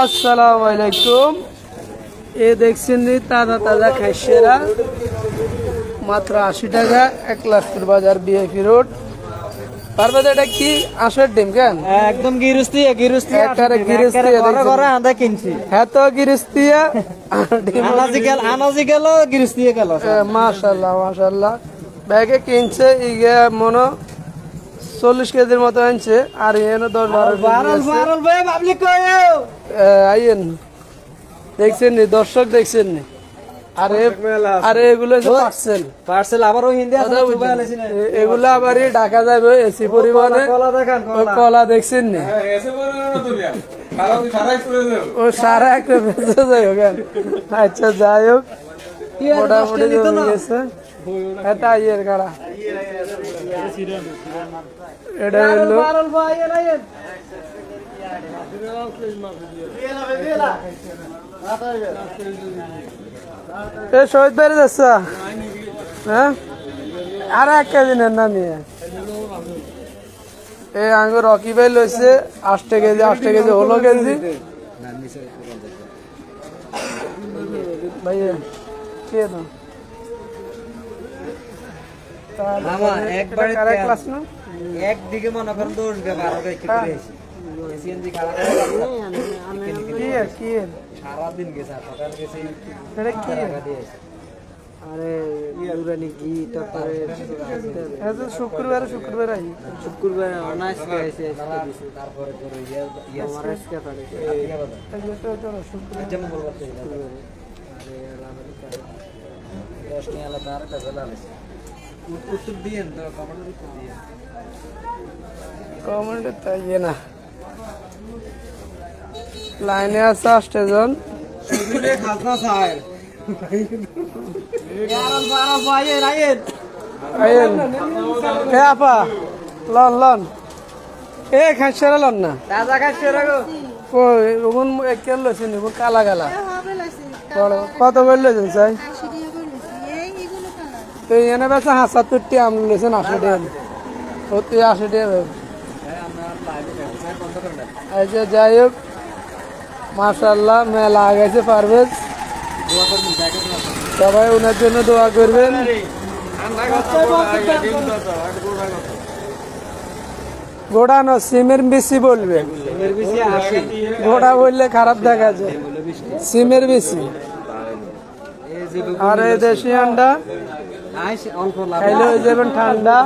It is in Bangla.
আসসালামু আলাইকুম। এ দেখছেন তাজা তাজা খাইছেরা মাত্র 80 টাকা 1 লাখপুর বাজার বিএপি রোড। পারবে এটা কি আঁশের ডিম কেন একদম গিরস্তি একবারে গিরস্তি ঘরে আদা কিনছি হ্যাঁ তো গিরস্তিয়া আনাজি গেল গিরস্তি গেল মাশাআল্লাহ মাশাআল্লাহ ব্যাগে কিনছে ইগে মনো 40 কেজির মতো আনছে আর এনে 10-12 আইয়েন দেখছেন নি দর্শক দেখছেন নি আরে এগুলো পার্সেল আবার হিন্দি এগুলো আবার ঢাকা যাবে এসি পরিমাণে কলা দেখছেন নি ও সারা একটা বেঁচে যাই হোক। আচ্ছা যাই হোক মোটামুটি জমে গেছে এটা আইয়ের গাড়া এটা হলো শহীদ বাড়ি যাচ্ছা হ্যাঁ আর 1 কেজি নেন না নিয়ে এই আঙ্গ রকি ভাই লইছে 8 কেজি হলো কেজি ভাই কে না একদিকে মনে করেন 10 টাকা 12 টাকা করে এসে সিএনজি খারাপ কি সারাদিন গেছে সকাল গেছে টাকা দিয়ে আরে ইউরানি কি তারপরে শুক্রবার আই শুক্রবার অনাইস গেছে তারপরে করে ইয়া আমার আজকে পারে যেমন বলতে আরে দশ নিয়ে আলাদা আর একটা বেলা আছে উত্তর দিয়েন তো কমেন্টের উত্তর দিয়েন কমেন্টে তাই না লাইনে আছে 8 জন সুবিলে খাসনা সাহেব ইয়ার বারা ভাইয়ে রাইয়েন আইয়েন এ আপা লন এ খাইছরা লন না তাজা খাইছরা গো কই ওগুন একেল লইছে নি কালা কালা বড় কত করে লইছেন চাই তো এনে বেচা 70 টি আম লইছেন 80 টাকা ও তুই 80 টাকা আচ্ছা যাই হোক মাশাআল্লাহ মেলা গেছে পারভেজ সবাই ওনার জন্য দোয়া করবেন। গোড়া না সিমের বেশি বলবে গোড়া বললে খারাপ দেখা যায় সিমের বেশি আর এই দেশি আন্ডা খাইলে হয়ে যাবেন ঠান্ডা